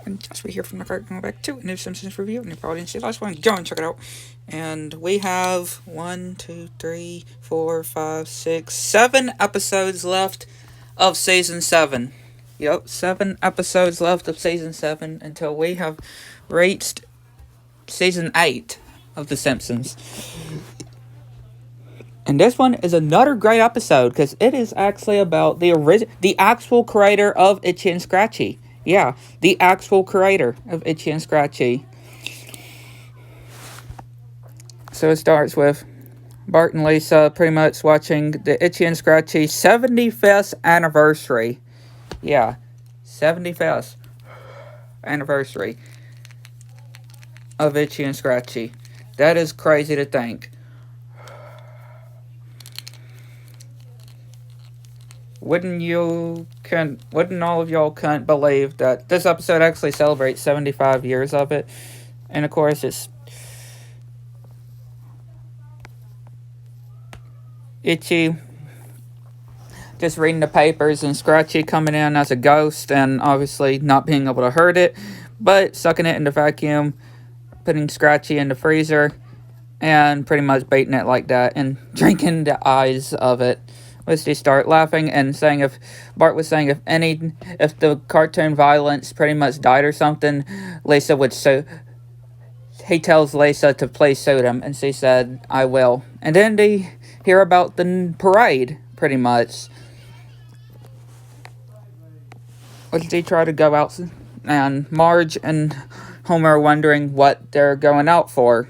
And just we hear from the card going back to a new Simpsons review, and you probably didn't see the last one. Go and check it out. And we have 7 episodes left of season 7. Yep, 7 episodes left of season 7 until we have reached season 8 of The Simpsons. And this one is another great episode because it is actually about the actual creator of Itchy and Scratchy. Yeah, the actual creator of Itchy and Scratchy. So it starts with Bart and Lisa pretty much watching the Itchy and Scratchy 75th anniversary. Yeah, 75th anniversary of Itchy and Scratchy. That is crazy to think. Wouldn't all of y'all can't believe that this episode actually celebrates 75 years of it? And of course it's Itchy just reading the papers and Scratchy coming in as a ghost and obviously not being able to hurt it, but sucking it in the vacuum, putting Scratchy in the freezer, and pretty much baiting it like that and drinking the eyes of it. Was they start laughing and saying if Bart was saying if the cartoon violence pretty much died or something, Lisa would he tells Lisa to please suit him, and she said, I will. And then they hear about the parade, pretty much. Which they try to go out, and Marge and Homer are wondering what they're going out for.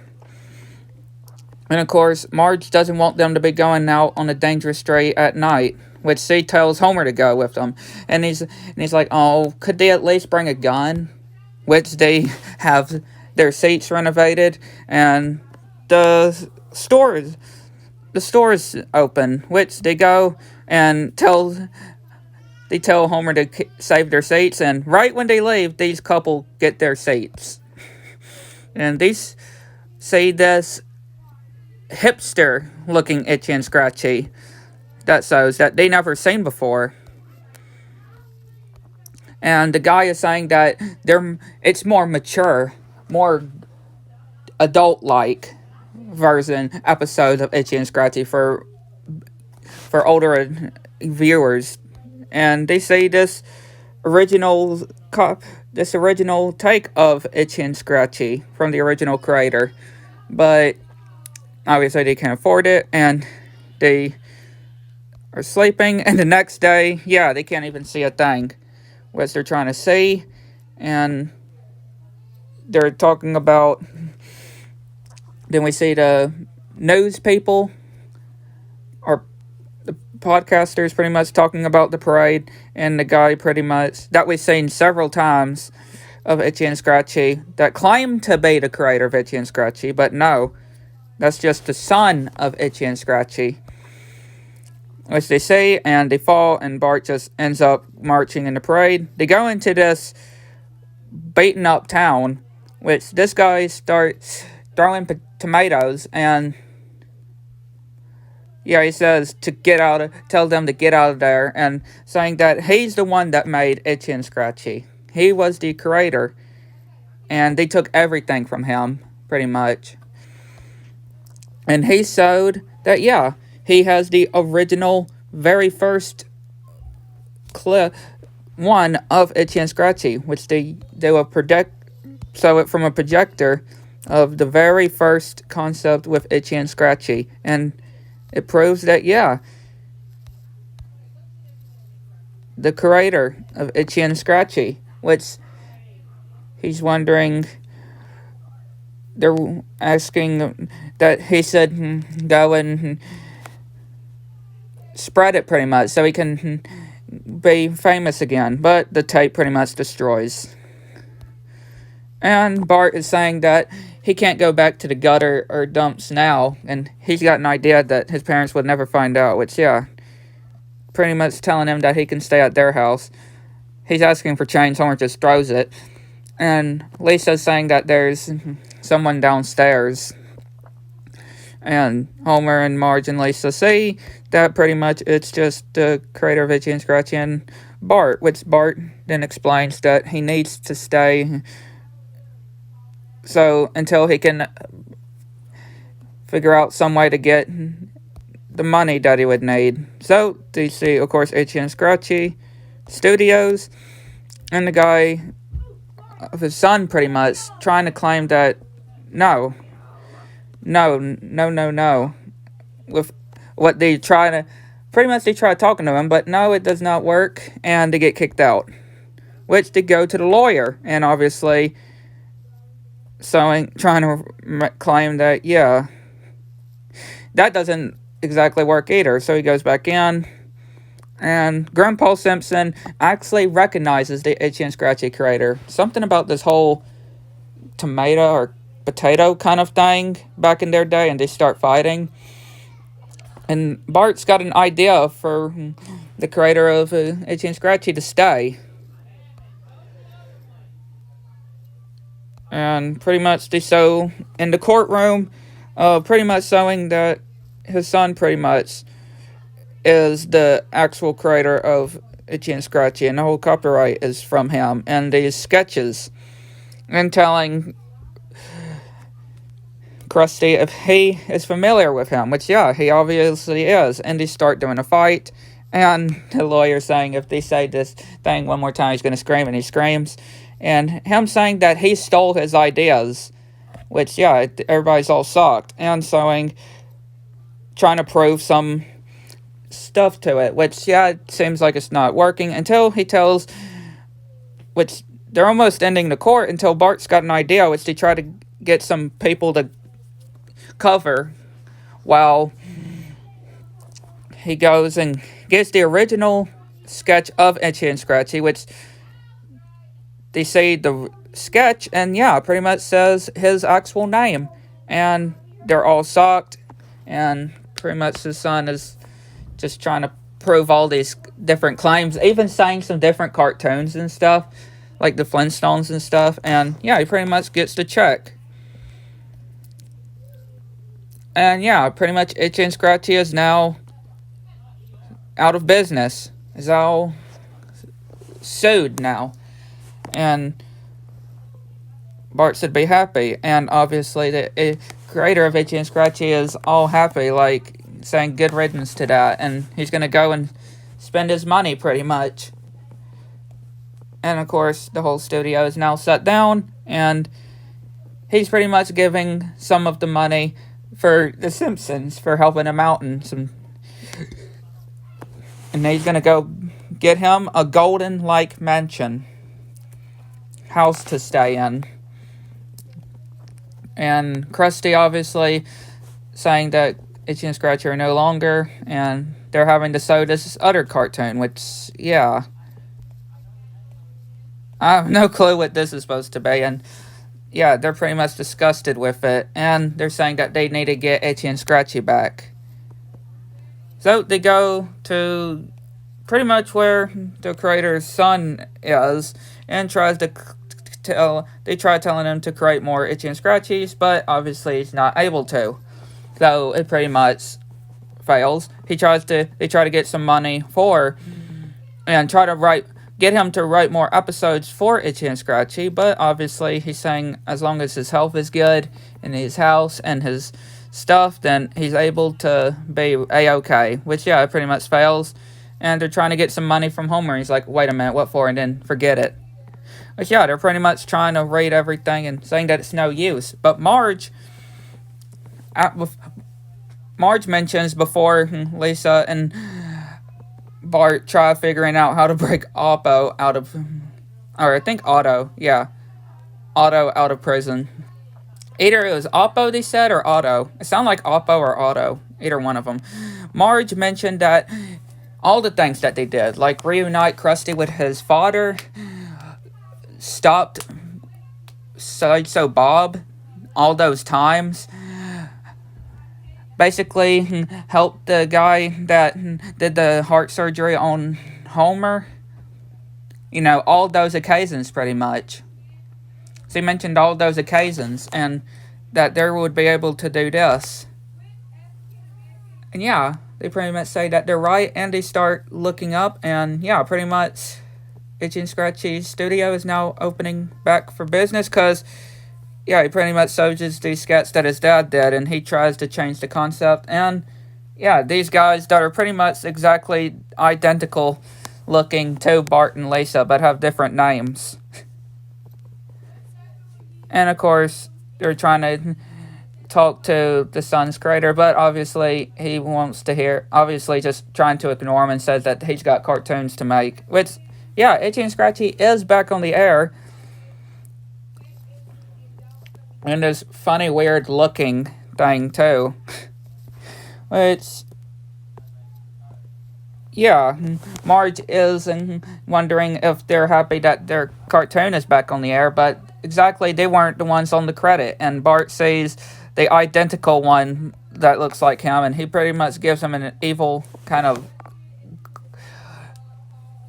And of course, Marge doesn't want them to be going out on a dangerous street at night, which she tells Homer to go with them. And he's like, oh, could they at least bring a gun? Which they have their seats renovated, and the store is open, which they go and tell Homer to save their seats, and right when they leave, these couple get their seats. And these see this hipster looking Itchy and Scratchy that shows that they never seen before. And the guy is saying that it's more mature, more adult-like episodes of Itchy and Scratchy for older viewers. And they say this original take of Itchy and Scratchy from the original creator, but obviously they can't afford it, and they are sleeping, and the next day, they can't even see a thing, what they're trying to see, and they're talking about, then we see the news people, or the podcasters pretty much talking about the parade, and the guy pretty much, that we've seen several times of Itchy and Scratchy, that claimed to be the creator of Itchy and Scratchy, but no, that's just the son of Itchy and Scratchy. Which they say, and they fall, and Bart just ends up marching in the parade. They go into this beaten up town, which this guy starts throwing tomatoes, and he says tell them to get out of there, and saying that he's the one that made Itchy and Scratchy. He was the creator, and they took everything from him, pretty much. And he showed that, he has the original, very first one of Itchy and Scratchy, which they will show it from a projector of the very first concept with Itchy and Scratchy. And it proves that, the creator of Itchy and Scratchy, which he's wondering, they're asking that he said go and spread it pretty much so he can be famous again, but the tape pretty much destroys. And Bart is saying that he can't go back to the gutter or dumps now, and he's got an idea that his parents would never find out, which, pretty much telling him that he can stay at their house. He's asking for change, Homer just throws it. And Lisa's saying that there's someone downstairs. And Homer and Marge and Lisa see that pretty much it's just the creator of Itchy and Scratchy, and Bart, which Bart then explains that he needs to stay so until he can figure out some way to get the money that he would need. So they see, of course, Itchy and Scratchy Studios, and the guy of his son pretty much trying to claim that no, with what they try to, pretty much they try talking to him, but no, it does not work, and they get kicked out, which they go to the lawyer, and obviously trying to claim that, yeah, that doesn't exactly work either. So he goes back in, and Grandpa Simpson actually recognizes the Itchy and Scratchy creator. Something about this whole tomato or potato kind of thing back in their day, and they start fighting. And Bart's got an idea for the creator of Itchy and Scratchy to stay. And pretty much they show in the courtroom, pretty much showing that his son pretty much is the actual creator of Itchy and Scratchy, and the whole copyright is from him, and these sketches, and telling Krusty if he is familiar with him, which, yeah, he obviously is, and they start doing a fight, and the lawyer saying if they say this thing one more time, he's going to scream, and he screams, and him saying that he stole his ideas, which, yeah, everybody's all shocked, and trying to prove some stuff to it, which, yeah, it seems like it's not working, until he tells, which they're almost ending the court, until Bart's got an idea, which they try to get some people to cover, while he goes and gets the original sketch of Itchy and Scratchy, which they say the sketch, and yeah, pretty much says his actual name, and they're all shocked, and pretty much his son is just trying to prove all these different claims, even saying some different cartoons and stuff, like the Flintstones and stuff, and yeah, he pretty much gets the check. And yeah, pretty much Itchy and Scratchy is now out of business, is all sued now, and Bart should be happy, and obviously the creator of Itchy and Scratchy is all happy, like saying good riddance to that, and he's gonna go and spend his money pretty much. And of course, the whole studio is now shut down, and he's pretty much giving some of the money for the Simpsons for helping him out and he's gonna go get him a golden-like mansion house to stay in. And Krusty obviously saying that Itchy and Scratchy are no longer, and they're having to show this other cartoon, which, yeah, I have no clue what this is supposed to be, and yeah, they're pretty much disgusted with it, and they're saying that they need to get Itchy and Scratchy back. So they go to pretty much where the creator's son is, and try telling him to create more Itchy and Scratchies, but obviously he's not able to. So it pretty much fails. They try to get some money and get him to write more episodes for Itchy and Scratchy, but obviously he's saying as long as his health is good and his house and his stuff, then he's able to be A-okay, which, yeah, it pretty much fails. And they're trying to get some money from Homer. He's like, wait a minute, what for? And then forget it. But yeah, they're pretty much trying to rate everything and saying that it's no use. But Marge mentions before Lisa and Bart try figuring out how to break Otto out of prison. Either it was Oppo, they said, or Otto. It sounded like Oppo or Otto. Either one of them. Marge mentioned that all the things that they did, like reunite Krusty with his father, stopped Sideshow Bob all those times, basically helped the guy that did the heart surgery on Homer. All those occasions pretty much. So he mentioned all those occasions, and that they would be able to do this. And yeah, they pretty much say that they're right, and they start looking up, and yeah, pretty much Itchy and Scratchy's studio is now opening back for business because, yeah, he pretty much soldiers these sketches that his dad did, and he tries to change the concept. And, yeah, these guys that are pretty much exactly identical looking to Bart and Lisa, but have different names. And, of course, they're trying to talk to the son's creator, but obviously he wants to hear, obviously just trying to ignore him and says that he's got cartoons to make, which, yeah, Itchy and Scratchy is back on the air, and this funny weird looking thing too, which, yeah, Marge is wondering if they're happy that their cartoon is back on the air, but exactly, they weren't the ones on the credit, and Bart sees the identical one that looks like him, and he pretty much gives him an evil kind of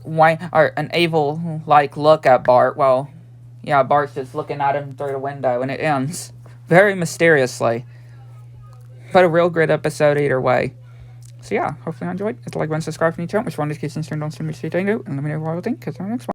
or an evil like look at Bart. Well, yeah, Bart's just looking at him through the window, and it ends very mysteriously. But a real great episode either way. So yeah, hopefully you enjoyed. Hit the like button, subscribe if you need to, which one of these kids turned on to me, and let me know what you think, because our next one.